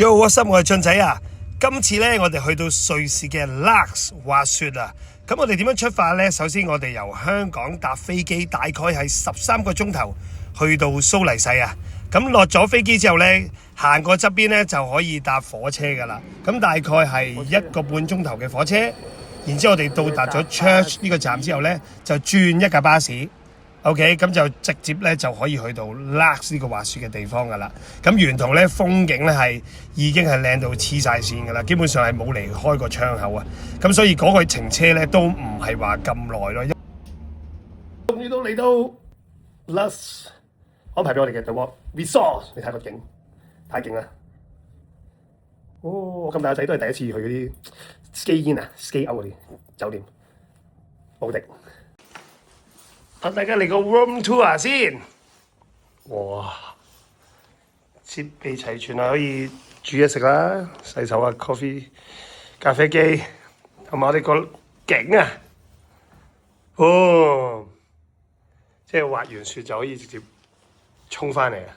Yo what's up，我係俊仔啊！今次咧，我哋去到瑞士嘅 Laax 滑雪啊！咁我哋點樣出發呢？首先我哋由香港搭飛機，大概係13個鐘頭去到蘇黎世啊！咁落咗飛機之後呢，行過側邊呢就可以搭火車噶啦。咁大概係1個半鐘頭嘅火車，然之後我哋到達咗 Church 呢個站之後呢，就轉一架巴士。OK， 咁就直接咧就可以去到 Laax 呢個滑雪嘅地方噶啦。咁沿途咧風景咧已經係靚到黐晒線噶啦，基本上係冇離開過窗口啊。咁所以嗰個程車咧都唔係話咁耐咯。終於都嚟到 Laax 安排俾我哋嘅 The Walk Resort， 你睇個景，太勁啦！哦，我咁大個仔都係第一次去嗰啲 Ski In 啊、Ski Out 嗰啲酒店，無敵！大家嚟個 room tour 先，哇！設備齊全啊，可以煮嘢食啦、洗手啊、coffee、咖啡機，同埋我哋個景啊，哦，即係滑完雪就可以直接衝返嚟啊！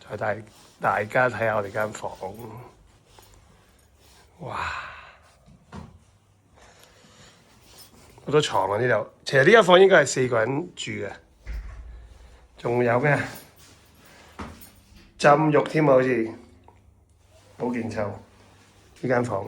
再帶大家睇下我哋間房，哇！好多床啊！呢度其實呢間房應該係4個人住嘅，仲有咩浸浴添啊？好似保健湊呢間房。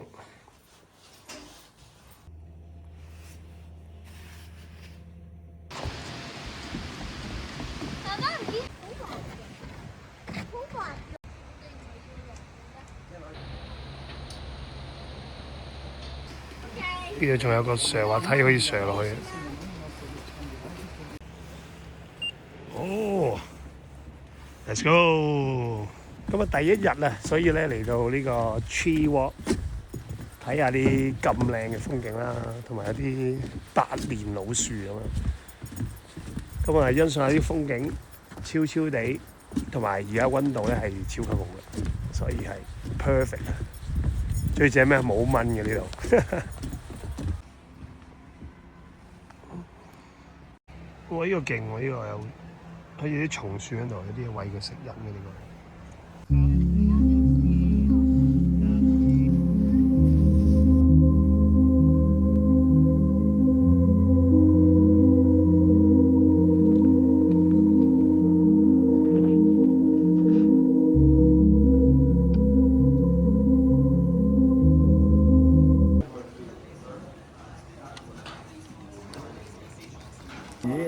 呢度仲有個斜滑梯可以斜落去。哦 ，Let's go！ 咁啊，第一日啊，所以咧嚟到呢個 Tree Walk 睇下啲咁靚嘅風景啦，同埋有啲百年老樹咁樣。咁啊，欣賞下啲風景，超超地，同埋而家溫度咧係超級好嘅，所以係 perfect 啊！最正咩？冇蚊嘅呢度。哇！呢個勁喎，呢個有好似啲松樹喺度，有啲嘢餵佢食飲嘅呢個。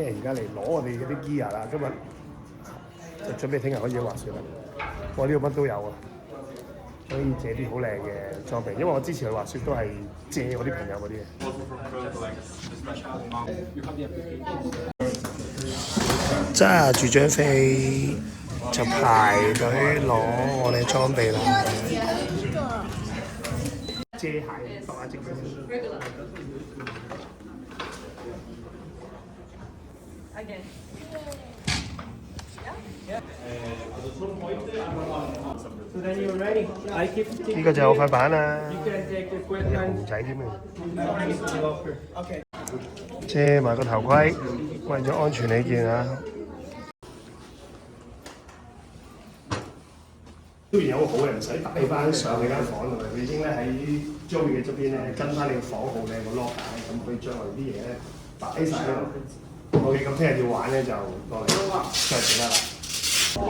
而家嚟攞我哋嗰啲 gear 啦，今日就準備聽日可以去滑雪啦。我呢度乜都有啊，可以借啲好靚嘅裝備，因為我之前去滑雪都係借我啲朋友嗰啲嘅。揸住張飛就排隊攞我哋裝備啦。遮鞋搭下隻腳。呢個就係我塊板啦，有熊仔添啊！遮埋個頭盔，為咗安全起見啊！雖然有個好嘅，唔使帶翻上你間房度，佢已經咧喺 Joey 嘅側邊咧跟翻你個房號咧個 locker，咁可以將我哋啲嘢咧擺晒喺度。OK， 咁聽日要玩咧就落嚟再食啦。好，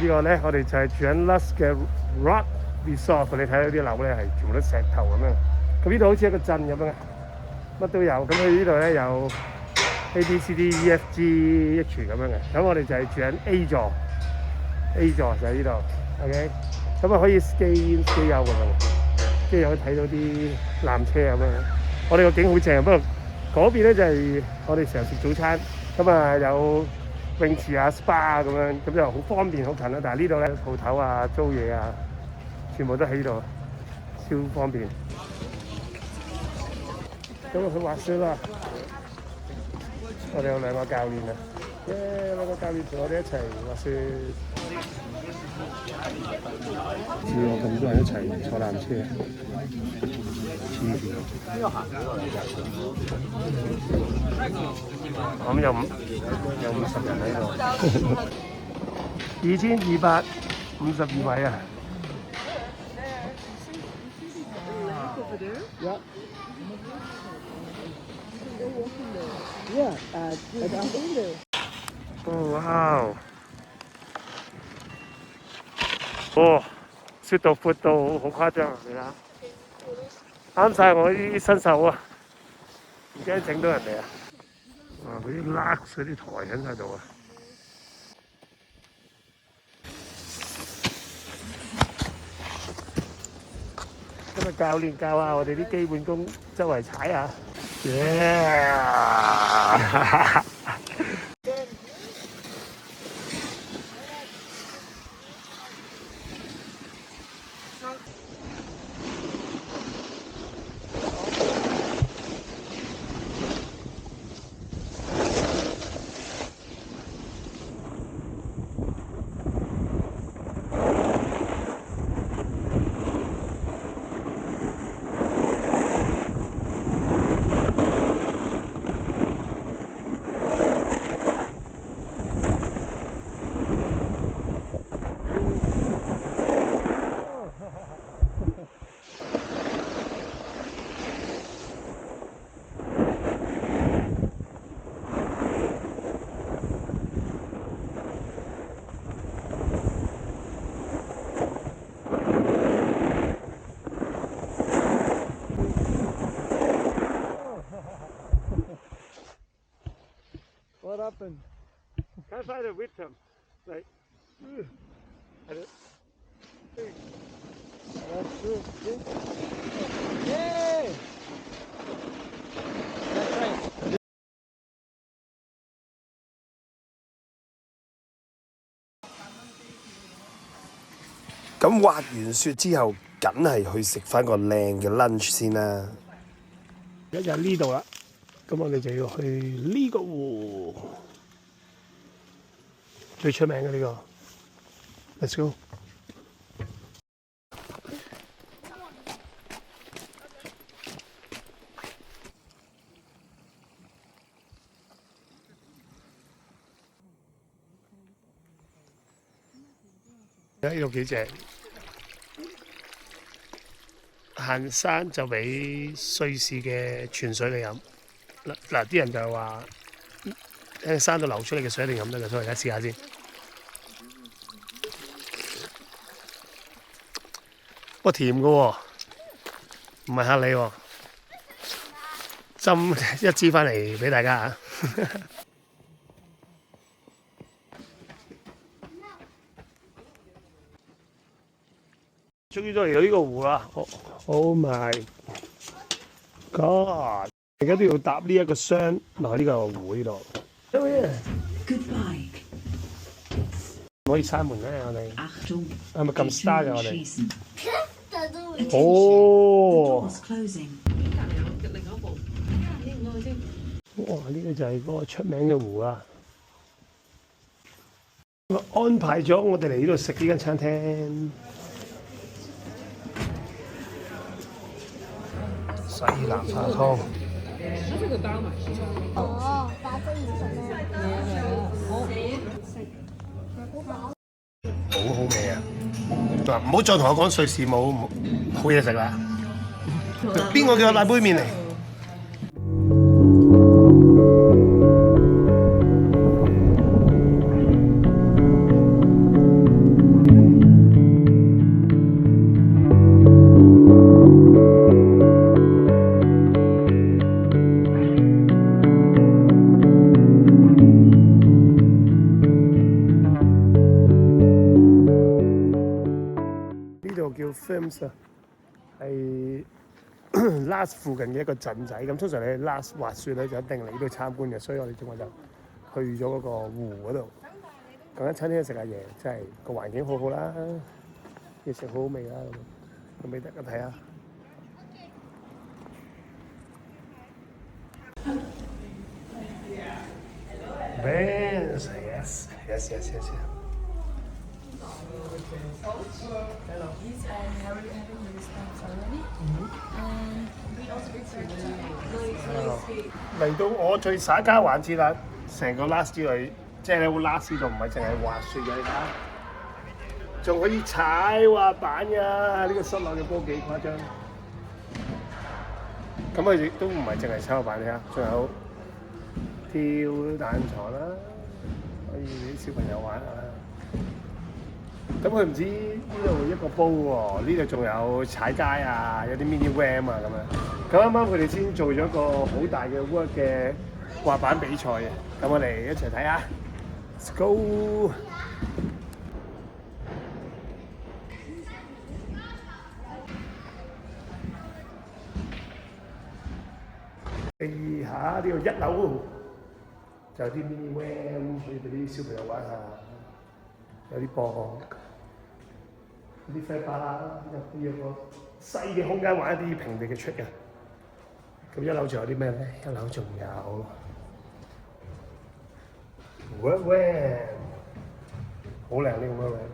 呢個咧，我哋就係住緊 Laax 嘅 Rock Resort， 你睇到啲樓咧係全部都石頭咁樣。咁呢度好似一個鎮咁樣，乜都有。咁佢呢度咧有 A B C D E F G H 咁樣嘅。咁我哋就係住緊 A 座就喺呢度。OK， 咁啊可以 ski in ski out 咁樣，即係可以睇到啲纜車咁樣。我哋個景好正，不過嗰邊咧就係我哋成日食早餐，咁啊有泳池啊 SPA 啊咁樣，咁就好方便好近啦。但係呢度咧鋪頭啊、租嘢啊，全部都喺呢度，超方便。咁啊去滑雪啦！我哋有2個教練啊，2個教練同我哋一齊滑雪。只有咁多人一齊坐纜車，咁有50人喺度，2252位啊！哦哇！哦，雪道闊到好誇張啊！你睇，啱晒我呢啲新手啊，唔驚整到人哋啊！哇！嗰啲Lux嗰啲台喺晒度啊！今日教練教下我哋啲基本功，周圍踩下。Yeah! What happened? Can't find a victim. Like, I don't. That's true. Yay! That's right. 咁滑完雪之後，梗係去食翻個靚嘅 lunch 先啦。而家就喺呢度啦，咁我哋就要去呢個湖，最出名嘅呢個。Let's go！而家呢度幾正，行山就俾瑞士嘅泉水你飲。嗱啲人就係話喺山度流出嚟嘅水一定飲得嘅，所以而家試下先。哇，甜嘅喎，唔係嚇你喎，斟一支翻嚟俾大家啊！終於都嚟到呢個湖啦 ！Oh my god！ 而家都要搭呢一個箱落去呢個湖呢度。Goodbye。唔可以閂門咧，我哋係咪撳 star 嘅我哋？哦！哇！呢個就係嗰個出名嘅湖啊！我安排咗我哋嚟呢度食呢間餐廳。西蘭花湯。哦，打針唔食咩？好好味啊！嗱，唔好再同我講瑞士冇好嘢食啦。邊個叫我帶杯麵嚟？叫 Films 啊，係 Lux 附近嘅一個鎮仔。咁通常你去 Lux 滑雪咧，就一定嚟呢度參觀嘅。所以我哋今日就去咗嗰個湖嗰度，嗰間餐廳食下嘢，真係個環境好好啦，嘢食好好味啦。咁俾大家睇下。Yes. These have you used stamps already? And we also research 嚟到我最耍家環節啦，成個 last 之類，即係你會 last 度唔係淨係滑雪嘅，你睇下，仲可以踩滑板㗎，呢、個室內嘅波幾誇張。咁佢亦都唔係淨係踩滑板，你睇下，仲有跳彈床啦，可以俾小朋友玩下。咁佢唔止呢度一個煲喎，呢度仲有踩街啊，有啲 mini ram 啊咁樣。咁啱啱佢哋先做咗個好大嘅 work 嘅滑板比賽嘅，咁我哋一齊睇下。Let's go！ 地下呢度1樓就有啲 mini ram 可以俾啲小朋友玩下，有啲波。啲 flat 巴啦，有個細嘅空間玩一啲平地嘅 trick 嘅。咁1樓仲有啲咩咧？1樓仲有 work van， 好靚呢個 work van。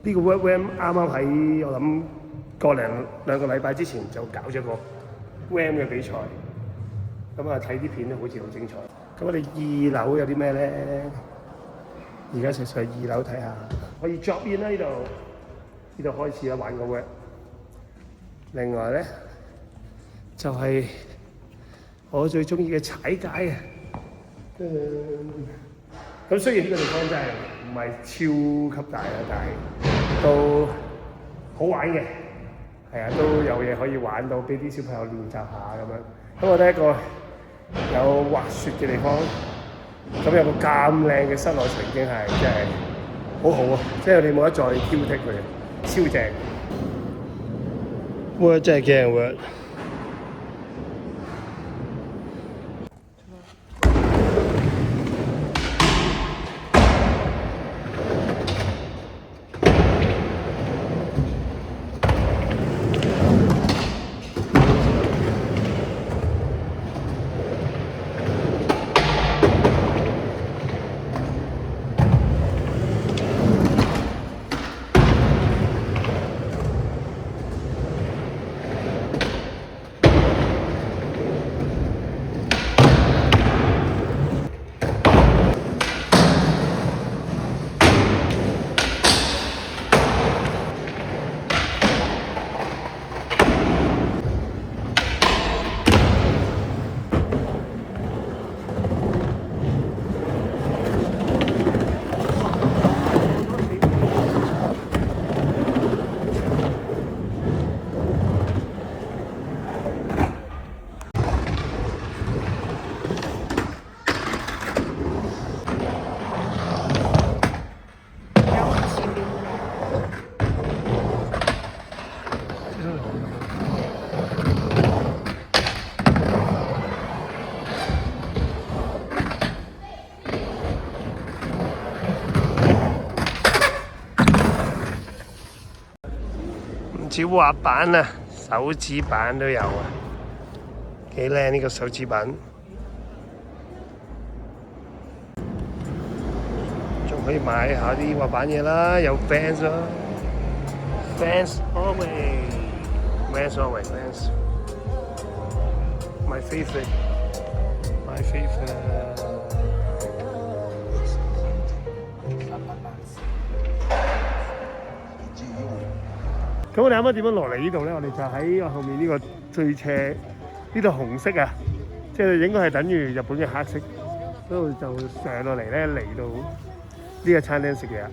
呢個 work van 啱啱喺我諗2個禮拜之前就搞咗個 ram 嘅比賽。咁啊睇啲片咧好似好精彩。咁我哋2樓有啲咩咧？而家上2樓睇下，可以 drop in 啦呢度，呢度開始啦玩個 work。另外咧就係、我最中意嘅踩街啊！咁雖然呢個地方真係唔係超級大啦，但係都好玩嘅，係啊，都有嘢可以玩到，俾啲小朋友練習下咁樣。咁我覺得一個有滑雪嘅地方，咁有個咁靚嘅室內場景係真係好好啊！即係你冇得再挑剔佢，超正。Word 真係驚 Word。唔止滑板啊，手指板都有啊，幾靚呢個手指板，仲可以買下啲滑板嘢啦，有 Vans 啦 ，Vans always，Vans always，Vans，my favorite，my favorite。咁我哋啱啱點樣落嚟呢度咧？我哋就喺我後面呢個最斜呢度紅色啊，即係應該係等於日本嘅黑色，嗰度就上落嚟咧，嚟到呢個餐廳食嘢。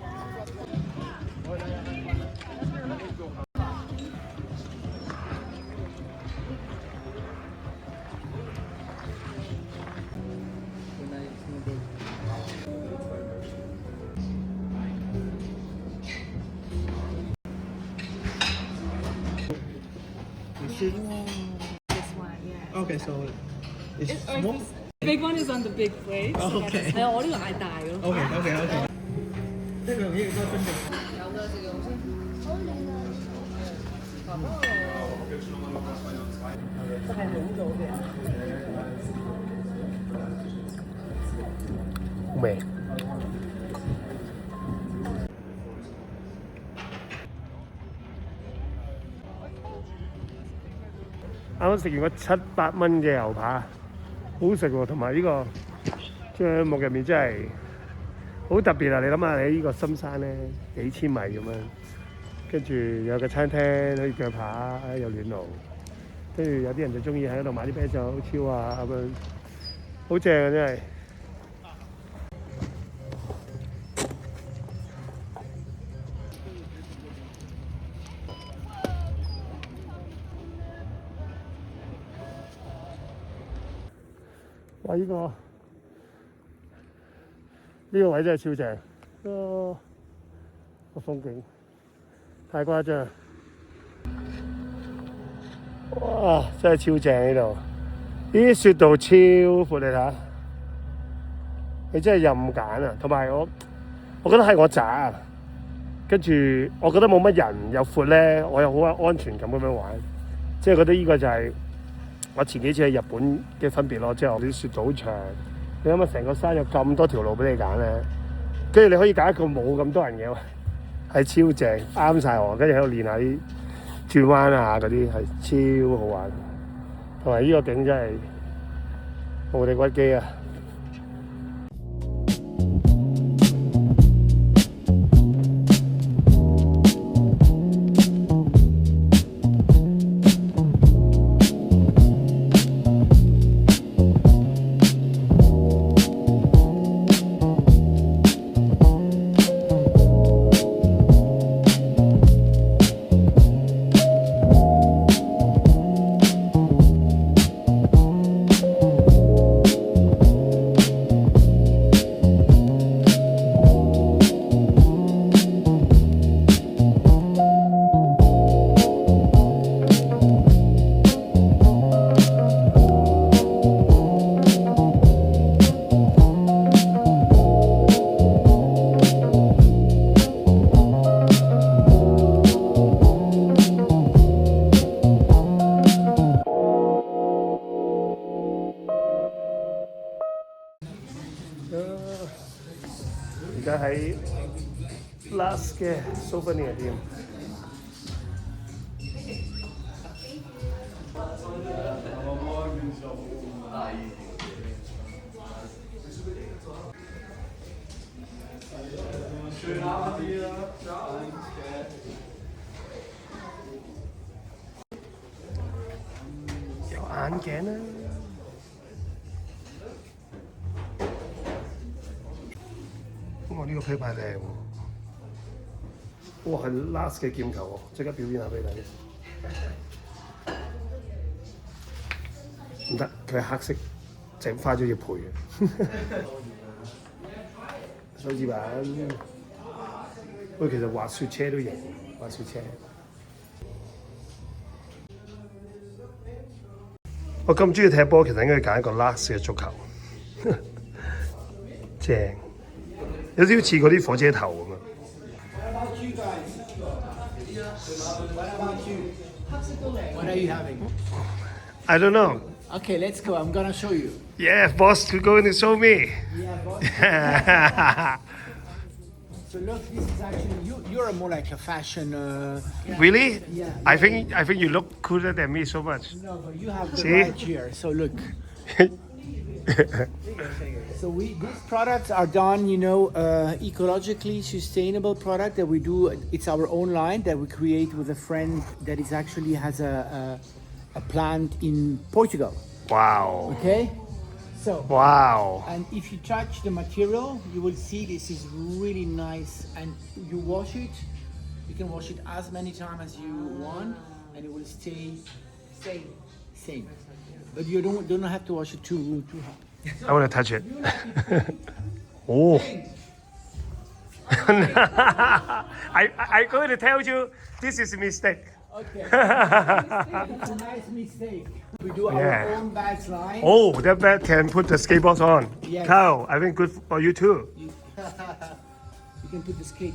This one, yeah. Okay, so it's Or small. this big one is on the big plate. Oh, okay. 係啊，我呢個嗌大咯。Okay, okay, okay. 呢樣嘢多分鐘。有啦，食用先。好靚啊！就係好咗嘅。好味。啱啱食完個700蚊嘅牛扒，好食喎，同埋呢個帳幕入面真係好特別啊！你諗下，你呢個深山咧幾千米咁樣，跟住有個餐廳可以鋸扒，有暖爐，跟住有啲人就中意喺度買啲啤酒超啊咁樣，好正啊真係！哇！呢個位真係超正，個風景太誇張，哇！真係超正呢度，呢啲雪道超闊，你睇下，你真係任揀啊！同埋我覺得係我渣啊，跟住我覺得冇乜人又闊咧，我又好安全感咁樣玩，即係覺得呢個就係我前幾次喺日本嘅分別咯，即係我啲雪道好長。你諗下，成個山有咁多條路俾你揀咧，跟住你可以揀一個冇咁多人嘅，係超正，啱晒我。跟住喺度練下啲轉彎啊嗰啲，係超好玩。同埋呢個景真係無敵屈機啊！而家喺 Last 嘅 Souvenir 店。有眼鏡啦。我呢個啤牌靚喎，哇係 Last 嘅劍球喎，即刻表演下俾你睇。唔得，佢係黑色，整花咗要賠嘅。手指板，喂，其實滑雪車都型，滑雪車。我咁中意踢波，其實應該揀一個 Last 嘅足球，正。有少少似嗰啲火車頭咁啊！ What are you having? I don't know. Okay, let's go. I'm gonna show you. Yeah, boss, you're going to show me. Yeah, boss. So look, this is actually you're more like a fashion. Really? Yeah. I think you look cooler than me so much. No, but you have the See? right here. So look. So these products are done, ecologically sustainable product that we do. It's our own line that we create with a friend that is actually has a plant in Portugal. Wow. Okay. So. Wow. And if you touch the material, you will see this is really nice. And you wash it. You can wash it as many times as you want, and it will stay same. But you don't have to wash it too hot. I want to touch it. Oh. I'm going to tell you this is a mistake. Okay. It's a nice mistake. We do our own bags line. Oh, that bag can put the skateboards on. Yes. Cow, I think good for you too. You can put the skate.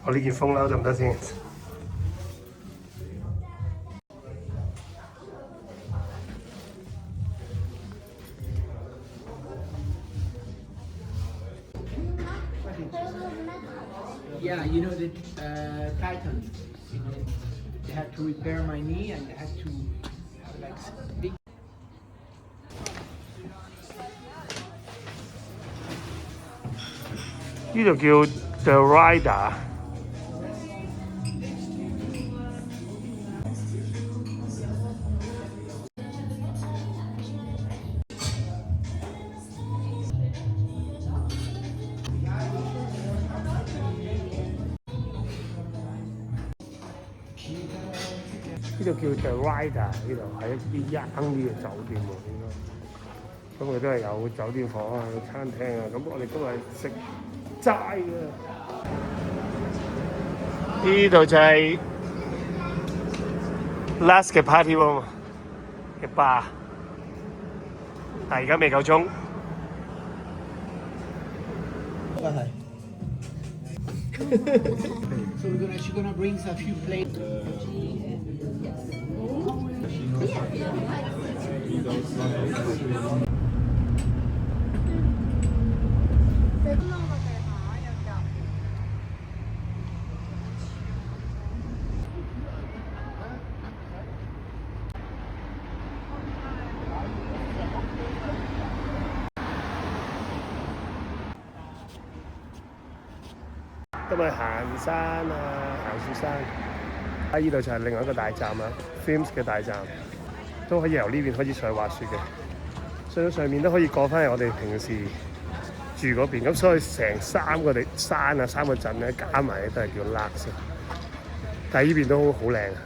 我呢件風褸得唔得先？ Yeah, you know that Titan, they had to repair my knee and they had to have like big. 呢度叫 The Rider。呢度叫 The Rider，呢度係一啲 young 啲嘅酒店喎，應該。咁佢都係有酒店房啊、有餐廳啊。咁我哋今日食齋嘅。呢度就係 Last 嘅 party room 嘅 bar， 但係而家未夠鐘。關係。So she's gonna bring a few plates.今日行山啊，行雪山。啊！呢度就係另外一個大站啦 ，Films 嘅大站，都可以由呢邊開始上去滑雪嘅。上到上面都可以過翻嚟我哋平時住嗰邊，咁所以成三個山啊、三個鎮咧加埋都係叫 Lux。但係呢邊都好靚啊！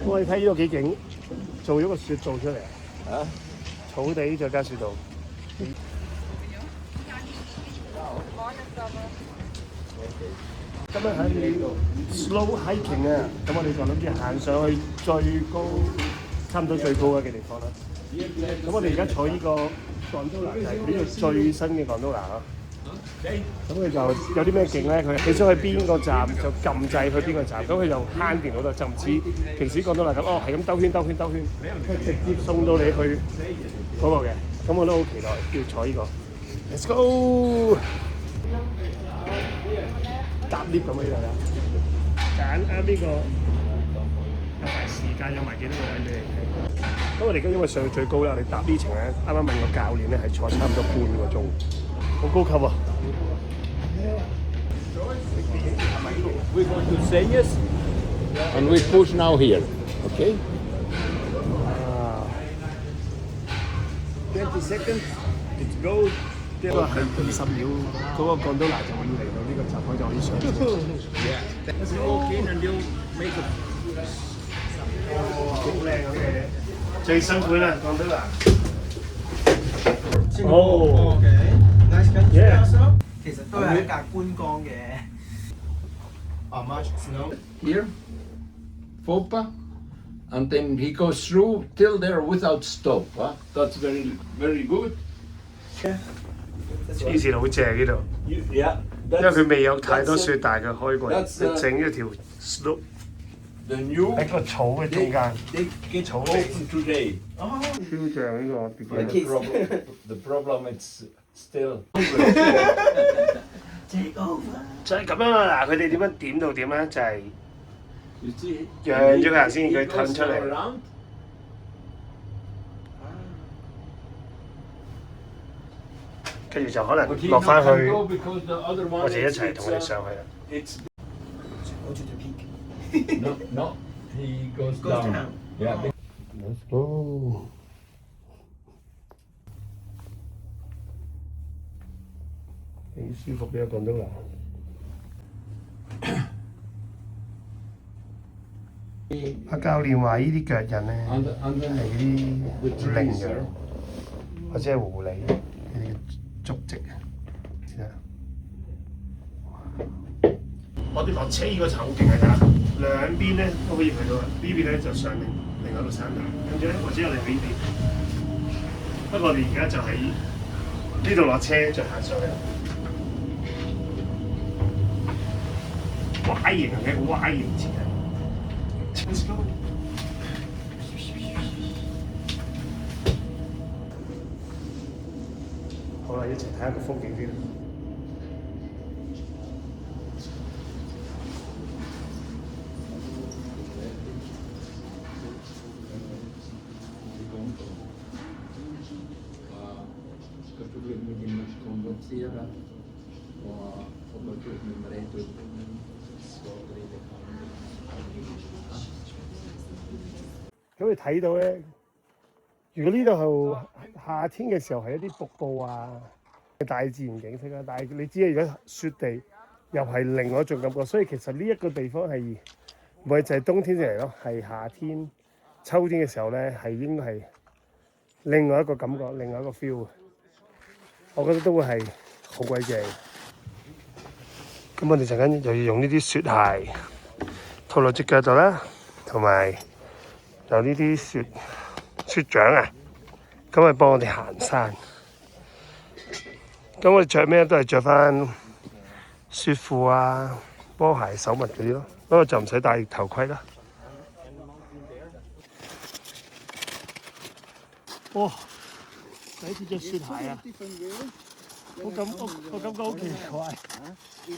我哋睇呢度幾勁，做咗個雪道出嚟啊！草地再加雪道。今日喺 slow hiking 啊，咁我哋就諗住行上去最高，差唔多最高嘅地方啦。咁我哋而家坐呢個 gondola 就係呢度最新嘅 gondola 咯。咁佢就有啲咩勁咧？你想去邊個站就撳掣去邊個站，咁佢就慳電好多，就唔似平時講到啦咁，係咁兜圈，佢直接送到你去嗰個嘅。咁我都好期待要坐呢個。Let's go！ 搭 lift 咁樣呢度揀啱呢個，有埋時間，有埋幾多個位俾你睇。咁我哋而家因為上到最高啦，我哋搭呢程咧，啱啱問個教練咧係坐差唔多半個鐘，好高級啊！ We're going to say yes, and we push now here, okay? 20 seconds, it's go. 呢個係20秒，嗰個gondola就可以嚟到呢個閘口就可以上。Yeah. Let's walk in and you'll make it. 好靚咁嘅，最辛苦啦gondola。哦 ，OK，nice country。其實都係一架觀光嘅。How much snow? Here, Fopa, and then he goes through till there without stop. Huh? That's very, very good. 以前好正呢度， Yeah, 因為佢未有太多雪，但係佢開過， that's, 你整一條 slope the new 喺個草嘅中間， they get open today. 超正呢個。 But the problem is still. 就係咁樣啦。嗱，佢哋點樣點到點咧？就係 You see, 讓咗佢行先，佢褪出嚟。 around. 跟住就可能 But he 落 not 翻 can 去， go because the other one 我哋一 is- 齊同佢哋 it's, 上去啦。 It's Go to the peak. no, he goes Goes down. down. Yeah. Let's go。幾舒服嘅gondola。阿教練話：呢啲腳印咧 Under 係啲羚羊或者係狐狸呢啲足跡啊。我我哋落車呢個就好勁嘅㗎，兩邊咧都可以去到，呢邊咧就上另外一個山頭，跟住咧或者我哋喺呢邊。不過我哋而家就喺呢度落車再行上去。Y 型嘅個 Y 型設計。Let's go。好啦，一齊睇下個風景先。咁你睇到咧，如果呢度夏天嘅時候係一啲瀑布啊，大自然景色啊，但係你知啊，而家雪地又係另外一種感覺，所以其實呢一個地方係唔係就係冬天先嚟咯，係夏天、秋天嘅時候咧，係應該係另外一個感覺，另外一個 feel。我覺得都會係好鬼正。咁我哋陣間又要用呢啲雪鞋套落隻腳度啦，同埋有呢啲雪掌啊，咁係幫我哋行山。咁我哋着咩都係着翻雪褲啊、波鞋、手襪嗰啲咯，不過就唔使戴頭盔啦。哇！第一次着雪鞋啊！我感覺好奇怪，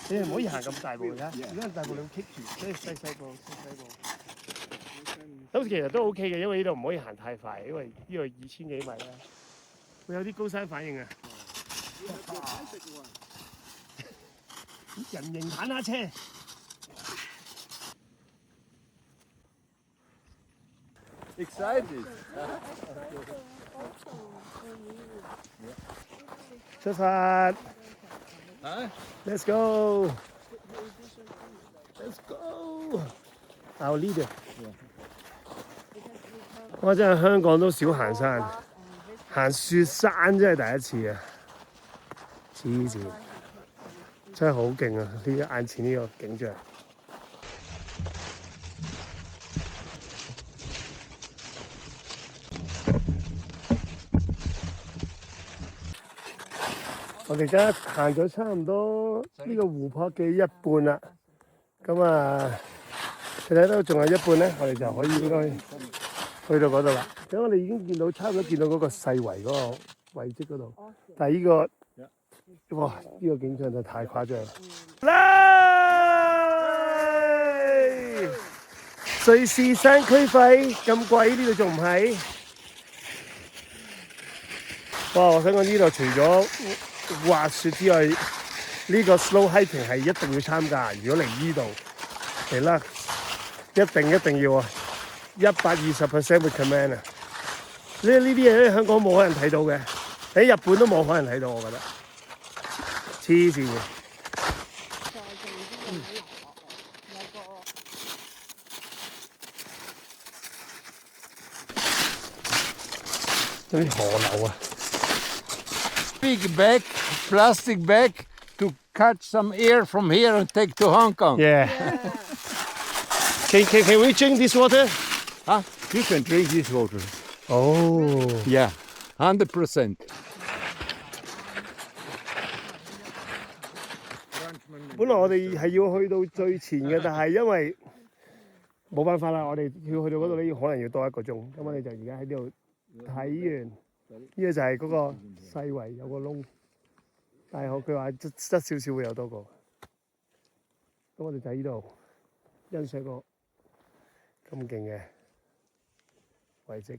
你係唔可以行咁大步㗎，如果大步你會棘住，所以細步。咁其實都 OK 嘅，因為呢度唔可以行太快，因為呢度2000幾米啦，會有啲高山反應啊！人形坦克車。Excited. 出發 ！Let's go! Let's go! Our leader. 我真係香港都少行山，行雪山真係第一次啊！黐線，真係好勁啊！呢眼前呢個景象。我哋而家行咗差唔多呢個湖泊嘅一半啦，咁啊，你睇到仲有一半咧，我哋就可以應該去到嗰度啦。咁我哋已經見到差唔多見到嗰個世遺嗰個遺跡嗰度，但係呢個哇，呢個景象就太誇張啦！瑞士山區費咁貴，呢度仲唔係？哇！我想講呢度除咗滑雪之外，呢個 slow hiking 係一定要參加。如果嚟呢度嚟啦，一定要啊！120% recommend 啊！呢啲嘢喺香港冇可能睇到嘅，喺日本都冇可能睇到，我覺得黐線嘅。有啲河流啊！ Big bag, plastic bag to catch some air from here and take to Hong Kong. Yeah. Can we drink this water? Huh? You can drink this water. Oh. Yeah, 100%. 本來我哋係要去到最前嘅，但係因為冇辦法啦，我哋要去到嗰度咧，可能要多1個鐘。咁我哋就而家喺呢度睇完，呢個就係嗰個世遺有個窿，但係佢話側少少會有多個。咁我哋就喺呢度欣賞個咁勁嘅遺跡。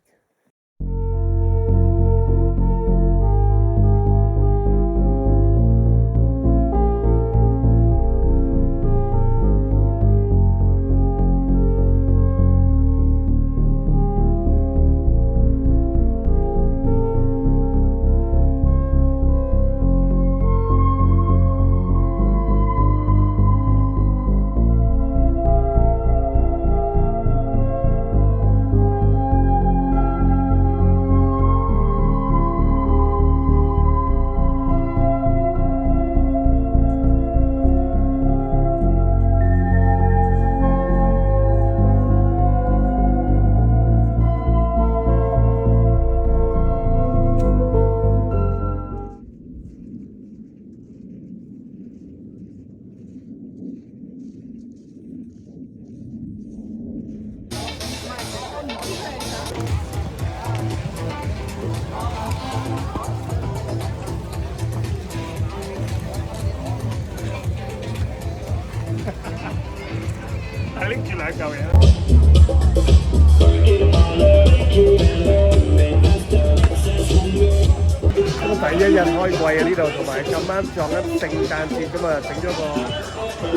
開季啊呢度，同埋咁啱撞緊聖誕節咁啊，整咗個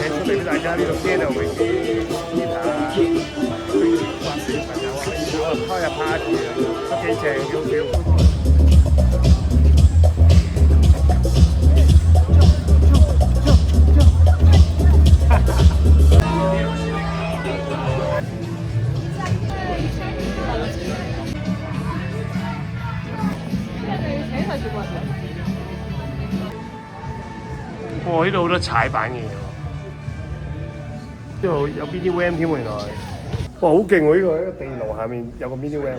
嘢出嚟俾大家呢度 piano 泳啲 guitar 啊，滑雪朋友啊，可以開下 party 啊，都幾正，幾好。哇！呢度好多踩板嘅嘢喎，呢度有 mini van 添喎原來。哇！好勁喎！呢個地牢下面有個 mini van 喎。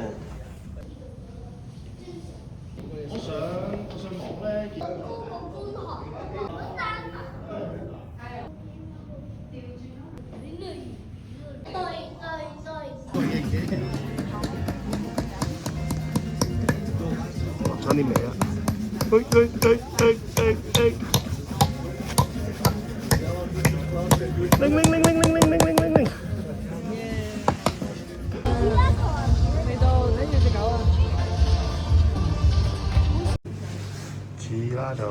差啲未啊！铃鈴鈴鈴鈴鈴鈴鈴鈴鈴！嚟到睇住隻狗啊！似啦度。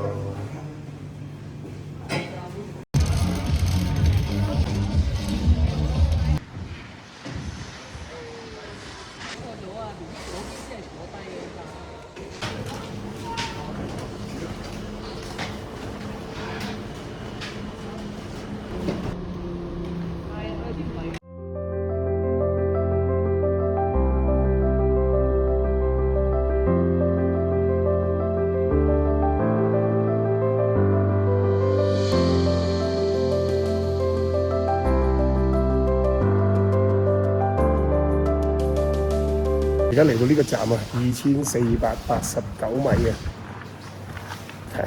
而家嚟到呢個站啊，2489米啊，係。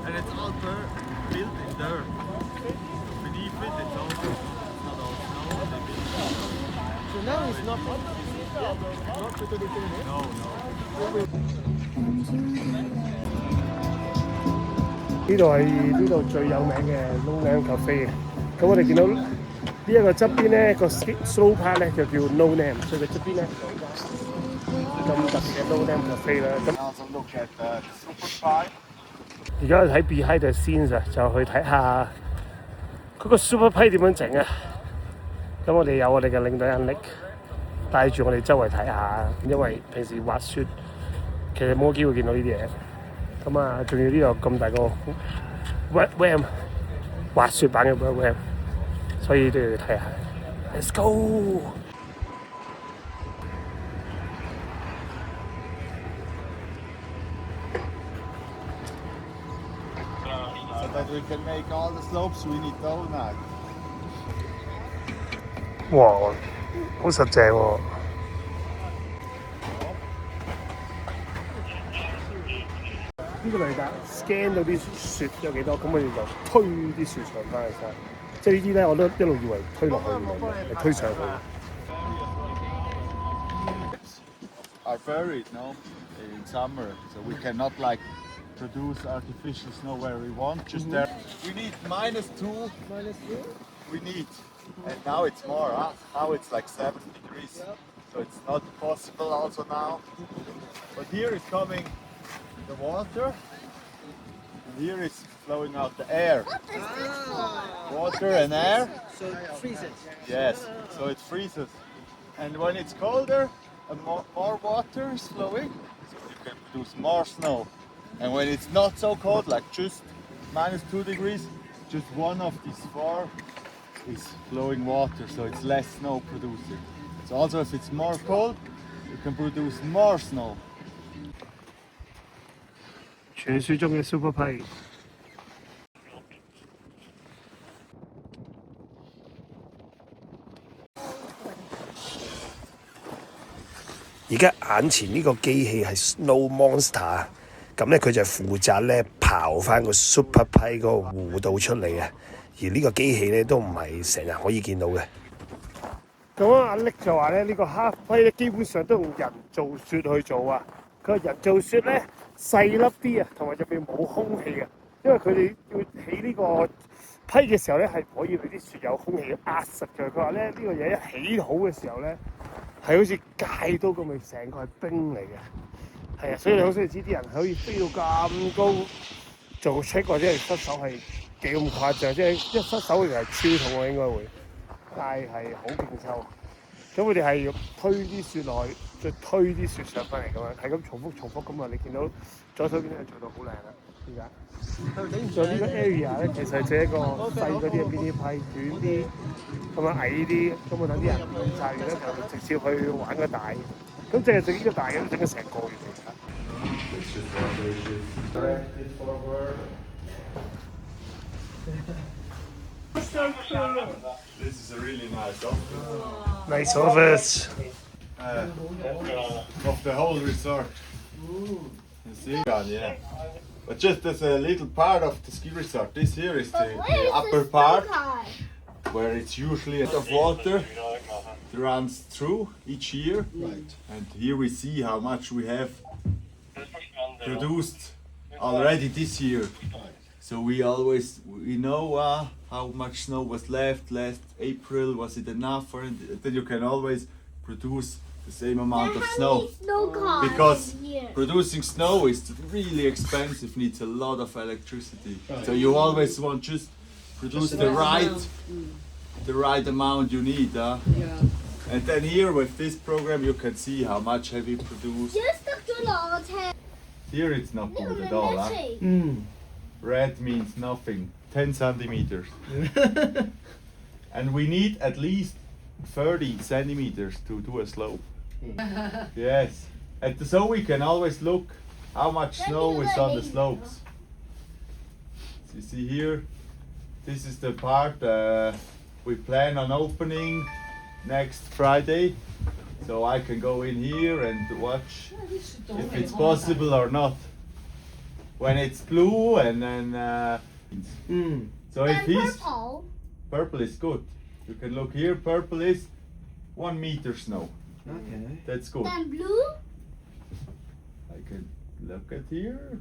And it's all built in dirt. Beneath it, it's also not all snow. So now it's not No, no. 呢度係呢度最有名嘅 No Name Cafe 嘅。咁我哋見到呢一個側邊咧個 slow part 咧就叫 No Name， 所以佢側邊咧咁特別嘅 No Name Cafe 啦。咁 Also look at the super pie. 而家睇 behind the scenes 啊，就去睇下嗰個 super pie 點樣整啊。咁我哋有我哋嘅領隊人力帶住我哋周圍睇下，因為平時滑雪其實冇機會見到呢啲嘢。咁啊，仲要呢度咁大個 wet ram 滑雪板嘅 wet ram， 所以都要睇下。Let's go！ So that we can make all the slopes, we need donut. 哇！好實淨喎。呢個雷達 scan 到啲雪有幾多，咁我哋就推啲雪上翻去晒。即係呢啲咧，我都一路以為推落去，係推上去。Are buried now in summer, so we cannot like produce artificial snow where we want. Just there, we need -2. We need, and now it's more. Huh? Now it's like 7 degrees, so it's not possible also now. But here is coming the water, and here is flowing out the air. What is this for? Water and air. So it freezes. Yes, so it freezes. And when it's colder, more water is flowing, so you can produce more snow. And when it's not so cold, like just -2 degrees, just one of these 4 is flowing water, so it's less snow producing. So also if it's more cold, you can produce more snow. 傳説中嘅 Super Pie。而家眼前呢個機器係 Snow Monster，咁咧佢就係負責咧刨翻個 Super Pie 嗰個弧度出嚟嘅，而呢個機器咧都唔係成日可以見到嘅。咁阿力就話咧，呢個 half pipe 咧基本上都用人造雪去做啊。佢話人造雪咧細粒啲啊，同埋入邊冇空氣啊，因為佢哋要起呢個批嘅時候咧係唔可以俾啲雪有空氣壓實嘅。佢話咧呢個嘢一起好嘅時候咧係好似戒刀咁，咪成個係冰嚟嘅。係啊，所以你好想知啲人可以飛到咁高做 trick 或者係失手係幾咁誇張，即係一失手其實係超痛啊，應該會。但係好勁抽，咁佢哋係推啲雪落去，再推啲雪上翻嚟咁樣，係咁重複咁啊！你見到左手邊係做到好靚啦，而家。仲有呢個 area 咧，其實就係一個細嗰啲嘅 mini 批，短啲，咁樣矮啲，咁啊等啲人用晒完咧就直接去玩個大，咁淨係整呢個大嘅都整咗成個月嚟㗎。This is a really nice office. Nice office. Of the whole resort. You see? Yeah. But just as a little part of the ski resort, this here is the upper part where it's usually a lot of water that runs through each year. Right. And here we see how much we have produced already this year. So we know how much snow was left last April. Was it enough? Or then you can always produce the same amount of snow. Because producing snow is really expensive, needs a lot of electricity. So you always want just produce the right amount you need. And then here with this program you can see how much have you produced. Here it's not good at all. Red means nothing. 10 centimeters. And we need at least 30 centimeters to do a slope. Yes. And so we can always look how much snow is on the slopes. So you see here, this is the part we plan on opening next Friday. So I can go in here and watch if it's possible or not. When it's blue and then so if he's purple is good. You can look here, purple is 1 meter snow. Okay. That's good. Then blue? I can look at here.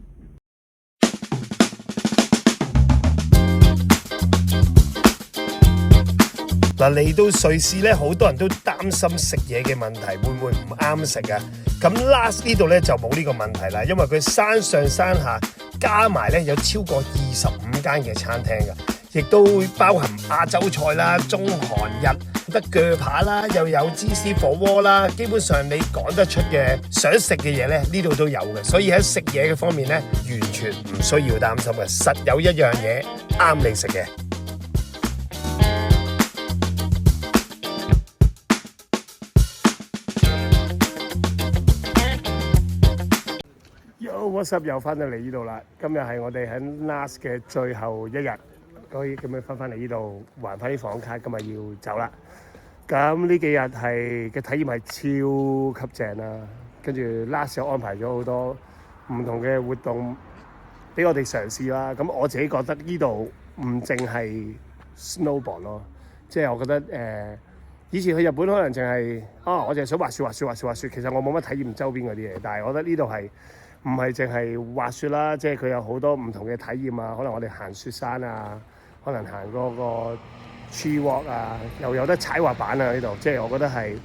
嗱，嚟到瑞士咧，好多人都擔心食嘢嘅問題，會唔會唔啱食啊？咁 Last 呢度咧就冇呢個問題啦，因為佢山上山下加埋咧有超過25間嘅餐廳㗎，亦都會包含亞洲菜啦、中韓日得鋸扒啦，又有芝士火鍋啦，基本上你講得出嘅想食嘅嘢咧，呢度都有嘅，所以喺食嘢嘅方面咧，完全唔需要擔心嘅，實有一樣嘢啱你食嘅。What's up？ 又翻到嚟呢度啦！今日係我哋喺 Last 嘅最後一日，可以咁樣翻嚟呢度還翻啲房卡，今日要走啦。咁呢幾日係嘅體驗係超級正啦，跟住 last 又安排咗好多唔同嘅活動俾我哋嘗試啦。咁我自己覺得呢度唔淨係 snowboard 咯，即係我覺得以前去日本可能淨係我淨係想滑雪，其實我冇乜體驗周邊嗰啲嘢。但係我覺得呢度係唔係淨係滑雪啦，即係佢有好多唔同嘅體驗啊。可能我哋行雪山啊，可能行嗰個 tree walk 啊，又有得踩滑板啊呢度，即係我覺得係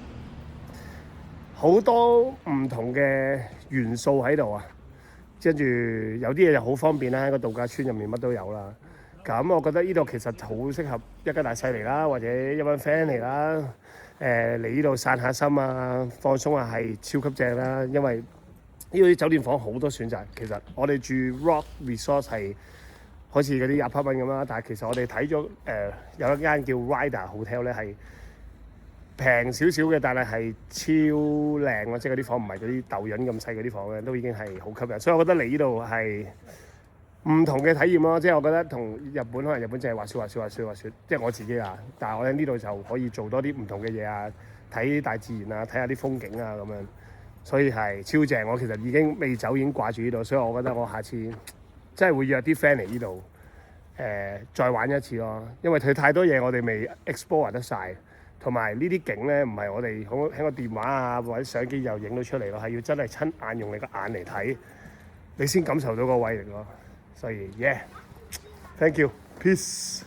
好多唔同嘅元素喺度啊。跟住有啲嘢就好方便啦，喺個度假村入面乜都有啦。咁我覺得呢度其實好適合一家大細嚟啦，或者一班 friend 嚟啦，嚟呢度散下心啊，放鬆下係超級正啦。因為呢度啲酒店房好多選擇，其實我哋住 Rock Resort 係好似嗰啲 apartment 咁啦，但係其實我哋睇咗有一間叫 Ryder Hotel 咧，係平少少嘅，但係超靚咯，即係嗰啲房唔係嗰啲豆潤咁細嗰啲房咧，都已經係好吸引。所以我覺得嚟呢度係唔同嘅體驗咯，即係我覺得同日本可能日本淨係滑雪，即係我自己啊。但係我喺呢度就可以做多啲唔同嘅嘢啊，睇大自然啊，睇下啲風景啊咁樣，所以係超正。我其實已經未走，已經掛住呢度，所以我覺得我下次真係會約啲 friend 嚟呢度再玩一次咯。因為佢太多嘢我哋未 explore 得晒，同埋呢啲景咧唔係我哋喺個電話啊或者相機又影到出嚟咯，係要真係親眼用你個眼嚟睇，你先感受到個威力咯。所以 yeah，thank you，peace。